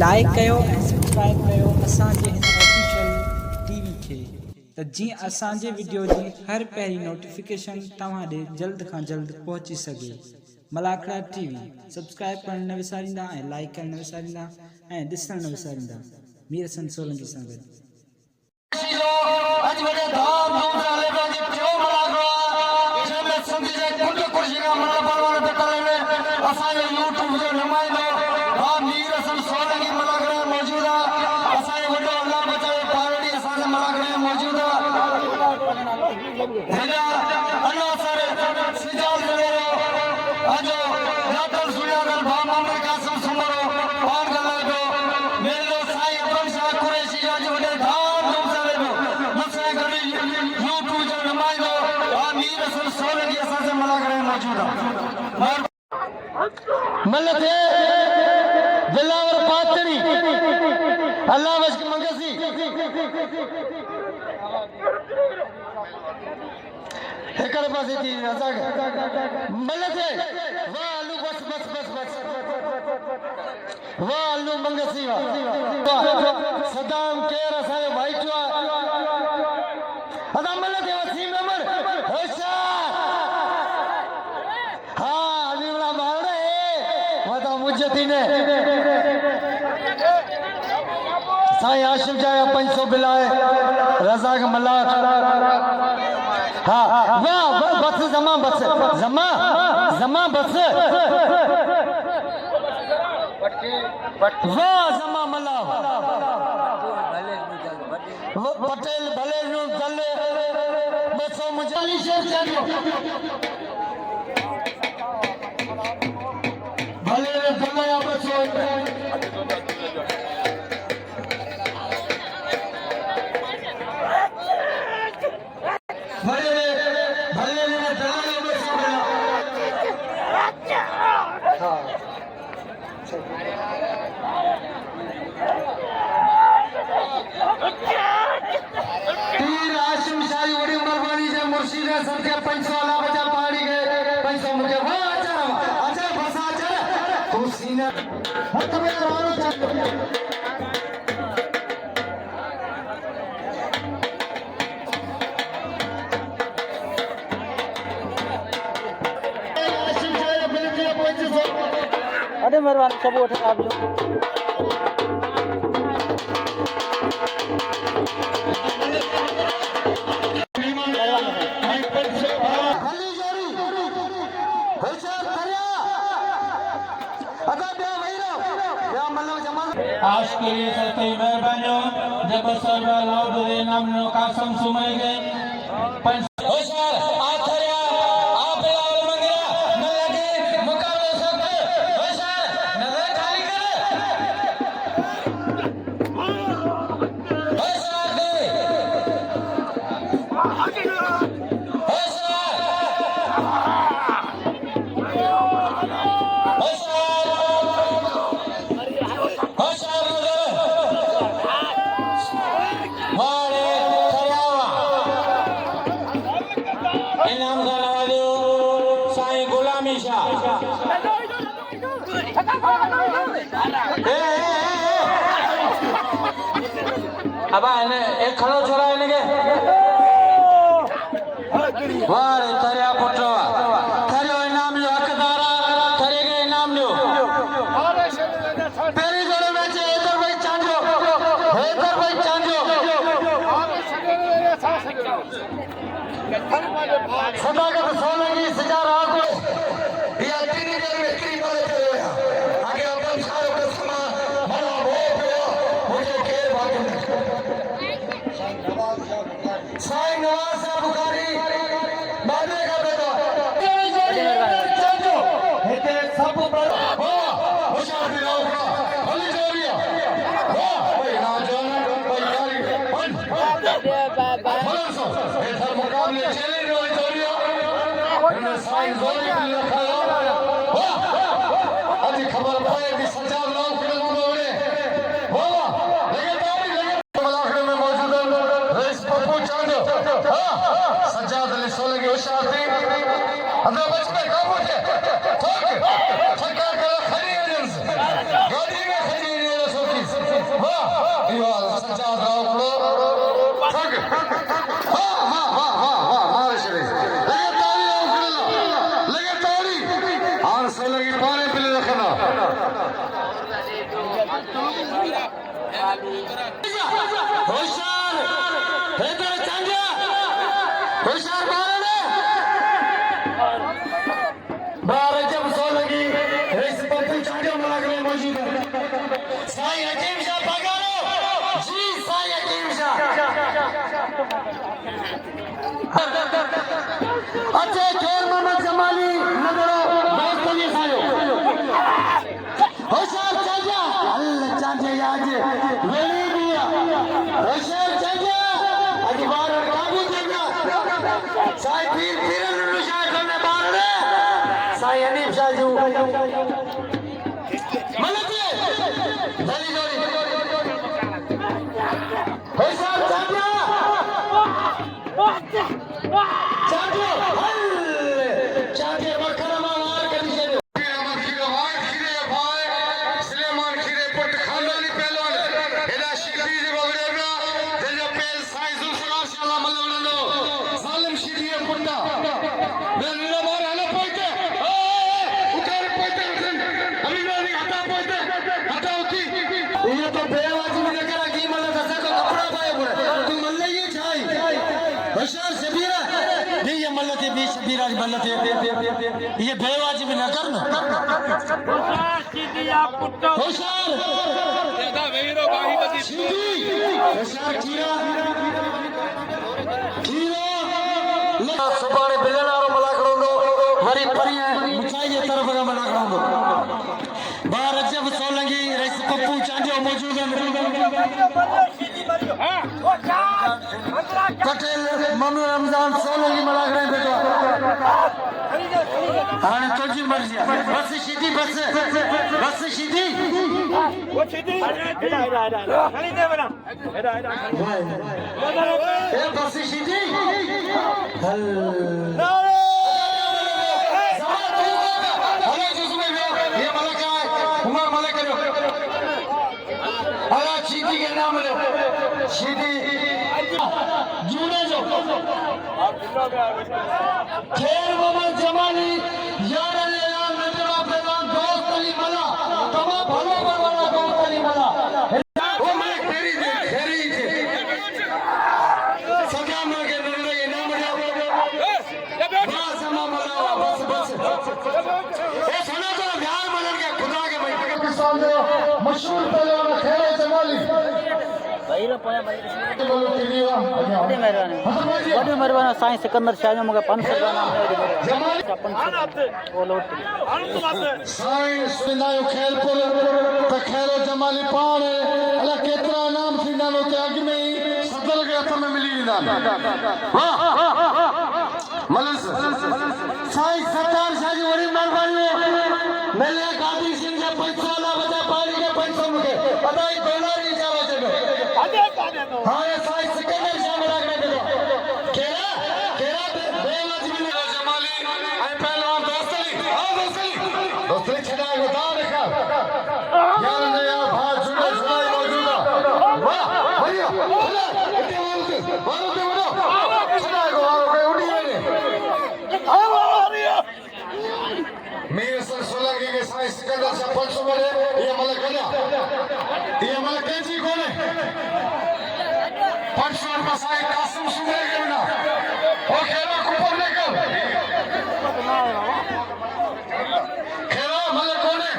Like कयो ऐं subscribe कयो असांजे हिन ऑफिशियल टीवी खे त जीअं असांजे वीडियो जी हर पहिरीं नोटिफिकेशन तव्हां ॾे जल्द खां जल्द पहुची सघे। मलाखड़ा टीवी सब्सक्राइब करण न विसारींदा ऐं लाइक करण न विसारींदा ऐं ॾिसण न विसारींदा। मीर हसन सोलंकी सां गॾु मलथे दिलावर पातड़ी अल्लाह वश्क मंगसी एकड़ पासे थी रज़ा मलथे वाह आलू बस बस बस बस वाह आलू मंगसी वाह सदाम केर असां भाई जो अदा मलथे वसीम अमर होशियार हाँ अलीवला मारने वदा मुझती ने साईं आशिम जाया 500 बिलाए रज़ाक मलाक हाँ वाह बस जमा बस जमा जमा बस वाह जमा मला पटेल भले नु गले बसो मुजाली शेर चलो भले रे गले बसो सबके 500 वाला बजा पहाड़ी गए 500 मुझे वो अच्छा फसा अच्छा तू सीना हाथ में रानो अरे मेहरबान सब उठे आप लोग आज के लिए करते मेहरबानियों जब सर्व लाउड रे नाम नो कासम सुमई गए होशियार आथरिया आप लाल मंगया न लगे मुकाबले सकते होशियार नजर खाली करे होशियार दे अब एक खड़ो छोरा है के वारे तरिया पुटवा तरियो इनाम जो हकदार तरे के इनाम जो पेरी जोड़े में से इधर भाई चांजो सदाकत सोलंकी सजारा को या तीन दिन में किरी पड़े थे आगे अपन सारों का समा बना वो मुझे केर भाग साईं नवाज साहब बुखारी बाबे का बेटा चलो हेते सब बड़ा वाह होशियार दिलाओ हली जोरिया वाह भाई ना जाना भाई यारी बस इधर मुकाबले चले रहे जोरिया इन्हें साईं जोरी भी रखा वाह अभी खबर पाए कि सजा लोग फिल्म में वाह सज्जाद अली सोलंकी होशियार थी अंदर बच में काबू थे ठोक सरकार का खरी एजेंस गाड़ी में खरी एजेंस होती सोलंगी पाने पे रखना होशियार इधर चांजा होशियार बारह जब सोलंगी इस पत्ती चांजा मलागले मौजूद है साईं हकीम शाह पगारो जी साईं हकीम शाह अच्छे खेल मोहम्मद जमाली नजरो दोस्त ये सायो होशियार चाचा अल्लाह चाचा आज वेली दिया होशियार चाचा आज बार काबू देगा साई पीर पीरन शाह करने बार रे साई हनीफ शाह जो मलते दली जोड़ी होशियार चाचा चाचा चाचा मखरमा मार कर दिए ये बेवाजी भी न करना होशियार सुबाने बिलनारो मला करोंदो हरी परिया मुचाई तरफ का मला करोंदो बार जब सोलंगी रईस पप्पू चांजो मौजूद है पटेल मनु रमजान सोलंगी मला करे बेटो हां तुझी मर्जी बस सीधी बस सीधी वो सीधी एडा खाली दे बना एडा ए बस सीधी हल हेलो जिसमें ये मलक है उमर मलक करो अरे सीधी के नाम लो सीधी जूने जो खेल मोहम्मद जमाली यार ने यार नजरा पैदान दोस्त अली मला तमाम भलो परवाना दोस्त अली मला वो मैं तेरी थे सदा मगे नंदे ये नाम ले बस समा मला बस ए सुना तो बिहार मलर के खुदा के भाई के सामने मशहूर पहलवान खेल जमाली वॾी महिरबानी साईं सिकंदर शाह जो मूंखे 500 रुपया नाम साईं सुनायो खेलपुर त खेलो जमाली पाण अला केतिरा नाम थींदा आहिनि उते अॻु में ई सदल खे हथ में मिली वेंदा मलस साईं सरदार शाह जी वॾी महिरबानी मेले गांधी सिंह जे 500 अला वजा पाणी के 500 मूंखे अदाई डॉलर जी जावा चयो हाँ ये साईं सिकंदर शाह मला करे केरा बेवाजिबी न जमाली ऐं पहलवान दोस्तली हां दोस्तली छड़ा को दाव रखा यार ने यार भाई जुड़ा सुनाई मौजूदा वाह भैया इतने वारो छड़ा को वारो के उड़ी वेने मेरे सर सोलंगी के साईं सिकंदर शाह 500 मरे ये मलक गया ये मलक कैची कोने 500 रुपया साईं कासिम सुने के ना ओ खेला कुपर लेकर खेला मलक कोने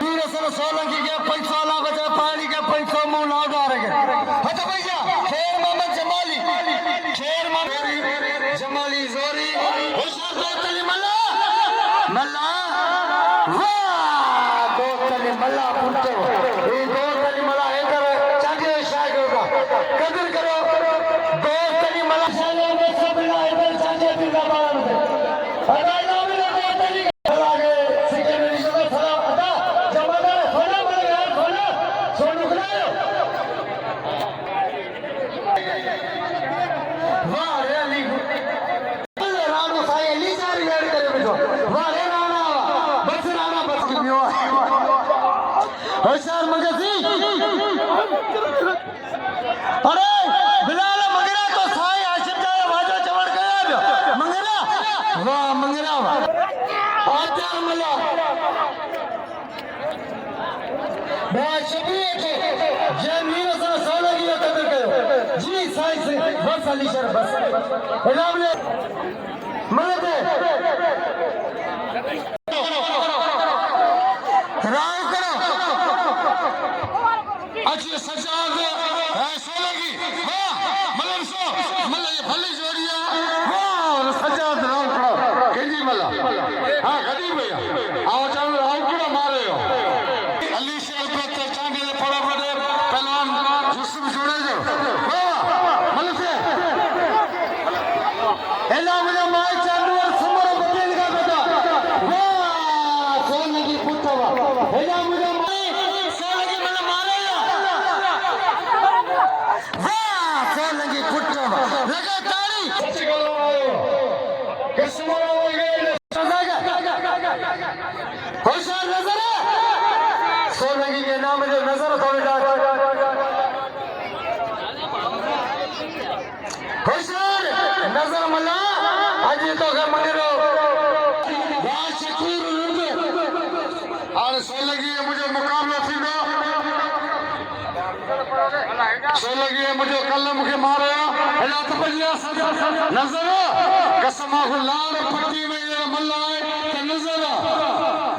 मेरे सर सोलंगी के 500 ला बचा पानी के 500 मुंह ना डाले के हट भैया खेर मोहम्मद जमाली जोरी होशियार दोस्त अली मल्ला वाह दोस्त अली मल्ला पुंटो ये दोस्त अली मल्ला इधर चांगे शागिर्द का कदर करो दोस्त अली मल्ला शागिर्द में सब ना इधर चांगे दी जबान में अदा नाम ले दोस्त अली आगे सेकेंडरी से थोड़ा अदा जमाना थोड़ा बड़ा यार थोड़ा सोन निकलायो वाह रे अली राणो साईं अली सारी गाड़ी करे बैठो वाह रे राणा बस की बियो होशियार मगसी अरे बिलाल मंगरा तो साईं आशिफ जा वाजो चवण कया मंगरा वाह मंगरा वाह आचार मला शबीर खे जमीन सा सोलगी कदर कयो जी साईं से बस अली शर बस इनाम ले मदद राव करो अच्छी सजाद सोलगी वाह मतलब सो मतलब ये भली जोड़िया वाह सजाद राव करो केजी मला हां गदी भैया आओ चलो राव करो मारे हो अली शर पे चांगे पड़ा पड़े पहलवान यूसुफ जोड़े जो वाह मतलब से एला मुझे माय चांदवर सुमर बदल का बेटा वाह सोलगी पुतवा एला मुझे माय सोलगी मतलब मारे वाह सोलगी पुतवा लगा ताली सच गलो आयो किस्मत हो गई होशियार नजर सोलगी के नाम जो नजर थोड़ी होशियार नजर मला आज तो के मंगरो वाह शकीर और सोलगी मुझे मुकाबला थी दो सोलगी मुझे कल मुखे मारो एला तो बलिया नजर कसम लाड़ पट्टी में ये मल्ला है कि नजर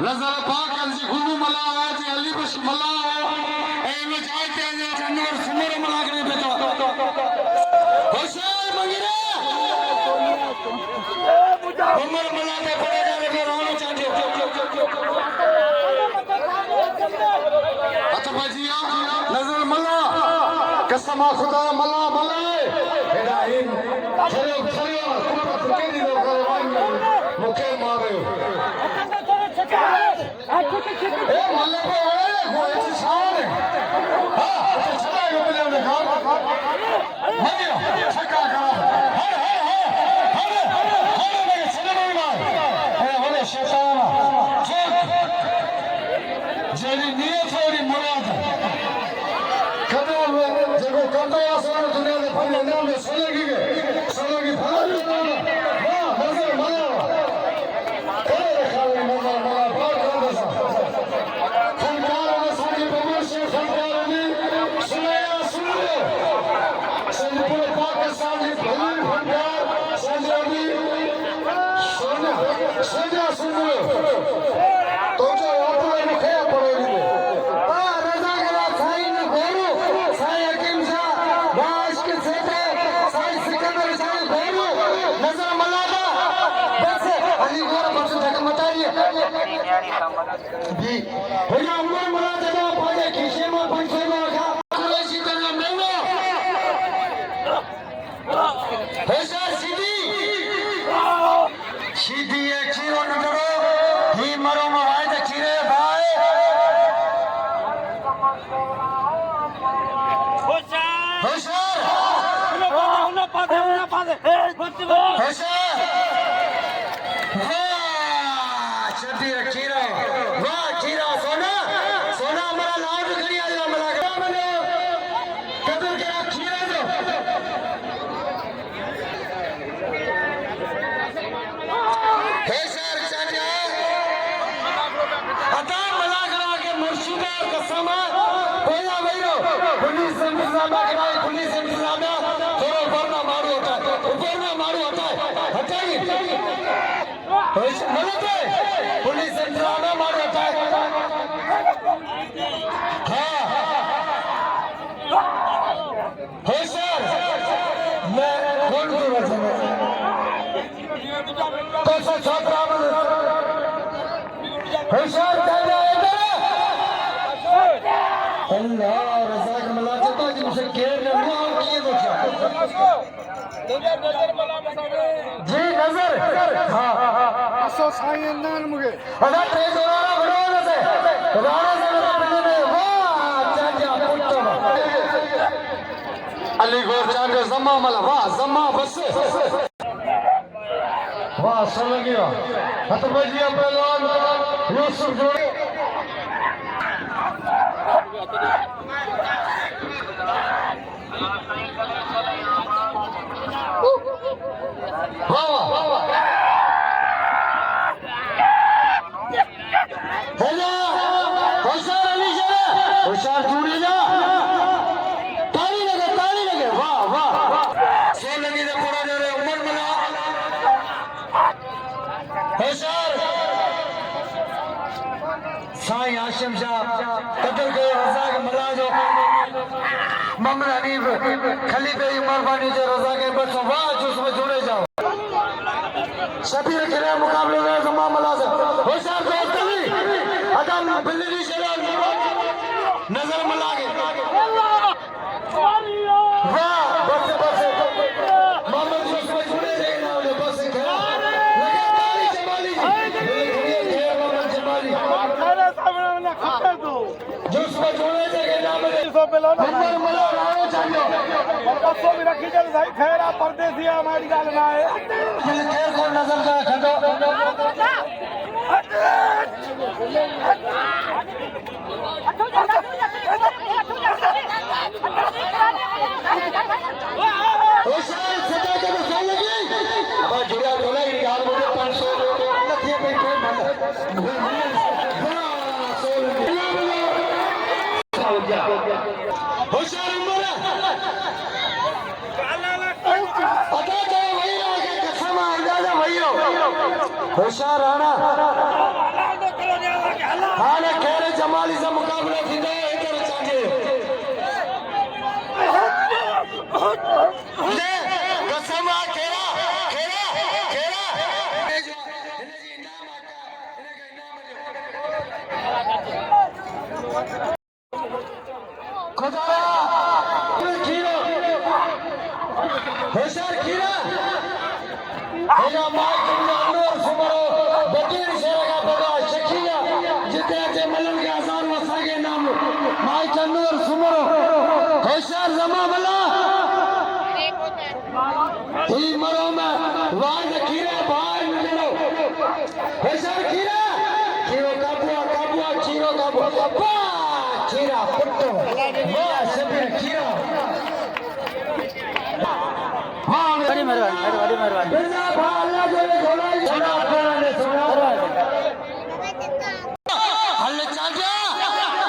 नजर पाक जी गुरु मला जी अली बश मला ए में जाते हैं जानवर सुमर मला करे बेटा होशियार मंगरे उमर मला के पड़े जाने के रोना चाहिए अच्छा भजिया नजर मला कसम खुदा मला मला एडा इन चलो चलो के दी लोग मुखे मारे ए मल्ले को वो ऐसे शान हां छका को मिले ने काम मारियो छका करा हर मेरे चले नहीं मार ए होने शैतान जेरी नियत होरी मुराद कदो जगो कंदो आसान दुनिया में फल नाम में सोलगी भला वाह नजर मला जी भैया उमर मला जगह पाजे खीसे में 500 में रखा कुरैशी करना महंगा होशियार सीधी है खीरो न डरो ही मरो मवाए ते खीरे भाई होशियार होशियार पुलिस इंतजाम मारो हाँ सर मैं कौन की वजह कौन सा छात्र होशियार अल्लाह रज़ाक मला चाहता कि मुझे केयर करना और किए तो क्या जी नजर हाँ असो सायंदान मुझे अदा ट्रेन दोरारा बड़ों से दोरारा से मेरा पहले में वाह चाचा पुट्टो अली गोर चाचा जमा मला वाह जमा बस वाह सुन गया हतबजिया पहलवान यूसुफ जोड़े वाह वाह साईं हाशिम शाह कदर कयो रज़ा के मला जो मोहम्मद हनीफ खलीफे की मेहरबानी जो रज़ा के बसो वाह जुस में जुड़े जाओ शबीर के मुकाबले में तमाम मला से होशियार दोस्त भी अदम बिल्ली शराब नजर मला के वाह बस बस मोहम्मद जुस में जुड़े रहना बस खड़ा लगे ताली जमाली मोहम्मद जमाली जुस में जुड़े थे नाम नंबर मला राणो चाहिए बसो भी रखी चल सही खैरा परदेसी हमारी गाल ना है खेल को नजर का खंडो होशियार सदा के तो सही लगी अब जुड़ा बोला कि यार मुझे 500 लखिए पे होशियार उम्र अदा तो वही आगे कसम अंदाजा वही हो होशियार राणा हाने खेरे जमाली से मुकाबला थींदो इधर चांगे ले कसम खेरा खेरा खेरा जो इन जी नाम आता इनके नाम खुदा खीरो होशियार खीरा हेला माइक अंदर सुमरो बटीर शेरा का पगा शकीया जिते के मलन के आसान वसा के नाम माइक अंदर सुमरो होशियार जमा बला ही मरो में वाज खीरा बाहर निकलो होशियार खीरा खीरो काबुआ काबुआ खीरो काबुआ वाह खीरा पुट्टो वाह शबीर खीरा बड़ी मेहरबानी बड़ी मेहरबानी बिना भाला जो घोड़ा सोना ने सोना हल्ले चांजा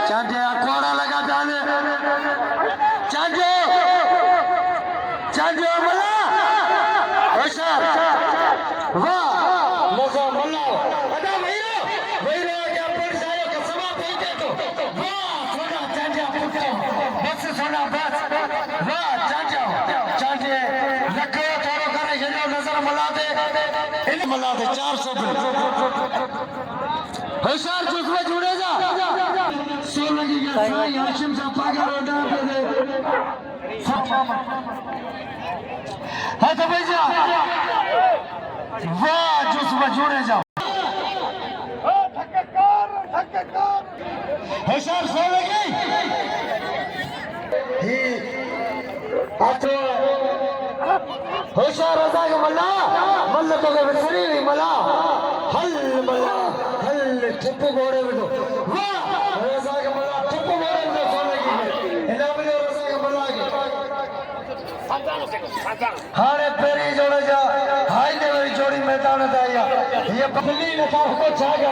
चांजा कोड़ा लगा डाले चांजो चांजो मला होशियार वाह मजा मला अदा वहीरो क्या पर जायो के समा पहुंचे तो वाह सोना चांजा पुट्टो बस सोना बस वाह चांजा चांजे लगे थोड़ो करे जनो नजर मला दे इन मला दे 400 होशियार जुस में जुड़े जा 16 की साईं हाशिम साहब पागे रोड पे दे है तो भैया वाह जुस में जुड़े जाओ होशियार 16 की ही आतो होशियार रज़ा के मल्ला मल्ला तो के विसरी नहीं मल्ला हल मल्ला हल ठिप घोड़े में तो वाह रज़ा के मल्ला ठिप घोड़े में तो सोने की इना में रज़ा के मल्ला की हारे पेरी जोड़े जा हाई ने मेरी जोड़ी मैदान में आया ये बदली ने का को छा गया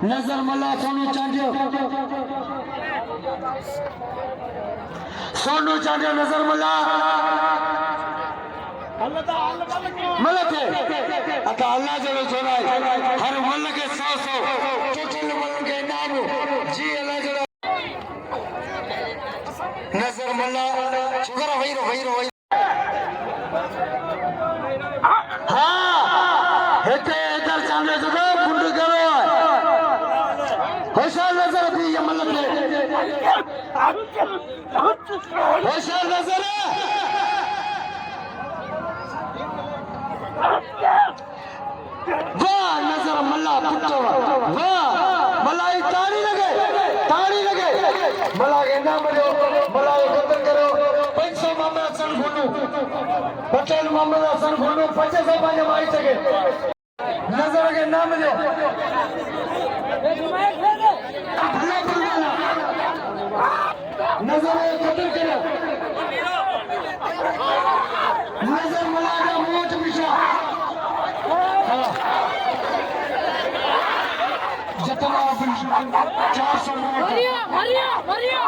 नजर मल्ला सोनू चांदियो सोनू चांदियो नजर मल्ला मलक है अता अल्लाह जलो छोड़ा हर मलक के 100 टोटल मलक के नाम जी अल्लाह जलो नजर मल्ला शुक्र वही हां हेते इधर चांदे जो बुंड करो होशियार नजर भी ये मलक है होशियार नजर वाह नजर मल्ला पुट्टो वाह मलाई ताड़ी लगे मला के नाम जो मला कदर करो 500 मोहम्मद हसन गुन्नू पटेल मोहम्मद हसन गुन्नू 500 पांच माई सके नजर के नाम जो नजर कदर करो नजर मला का मोट बिशा जतना 400 Maria!